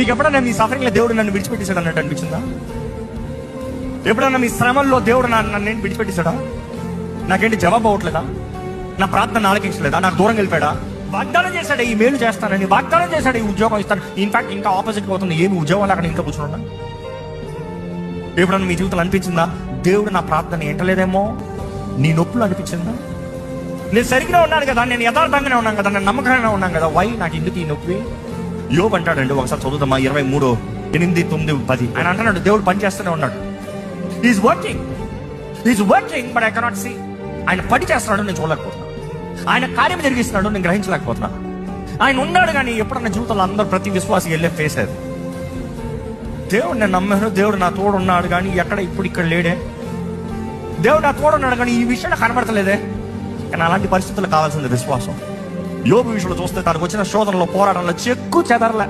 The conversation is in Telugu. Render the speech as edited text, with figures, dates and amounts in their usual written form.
మీకు ఎప్పుడన్నా మీ సఫరింగ్లో దేవుడు నన్ను విడిచిపెట్టేశాడు అన్నట్టు అనిపించిందా? ఎప్పుడన్నా మీ శ్రమల్లో దేవుడు నన్ను విడిచిపెట్టేశాడా? నాకేంటి జవాబు అవ్వట్లేదా? నా ప్రార్థన ఆలకించలేదా? నాకు దూరం వెళ్ళిపోయాడా? వాగ్దానం చేశాడు ఈ మేలు చేస్తానని, వాగ్దానం చేశాడు ఈ ఉద్యోగం ఇస్తాను. ఇన్ఫాక్ట్ ఇంకా ఆపోజిట్ అవుతుంది. ఏమి ఉద్యోగం అక్కడ ఇంకా కూర్చున్నా? ఎప్పుడన్నా మీ జీవితంలో అనిపించిందా దేవుడు నా ప్రార్థన ఎంటలేదేమో? నీ నొప్పులు అనిపించిందా? నేను సరిగ్గా ఉన్నాను కదా, నేను యథార్థంగానే ఉన్నాను కదా, నేను నమ్మకంగానే ఉన్నాను కదా, వై నాకు ఎందుకు ఈ నొప్పి? యోబు అంటాడండి, ఒకసారి చదువుతామా 23:8, 9, 10. ఆయన అంటున్నాడు దేవుడు పని చేస్తూనే ఉన్నాడు. Is working but I cannot see. ఆయన పని చేస్తున్నాడు, నేను చూడలేకపోతున్నా. ఆయన కార్యం జరిగిస్తున్నాడు, నేను గ్రహించలేకపోతున్నా. ఆయన ఉన్నాడు కానీ ఎప్పుడన్నా జీవితంలో అందరూ ప్రతి విశ్వాసి వెళ్ళే ఫేస్ అది. దేవుడు నేను నమ్మాను, దేవుడు నా తోడు ఉన్నాడు కానీ ఎక్కడ ఇప్పుడు ఇక్కడ లేడే. దేవుడు నా తోడు ఉన్నాడు కానీ ఈ విషయంలో కనబడతలేదే. కానీ అలాంటి పరిస్థితులు కావాల్సింది విశ్వాసం. యోబు విషయంలో చూస్తే తనకు వచ్చిన శోధనలో, పోరాటంలో చెక్కు చెదరలే.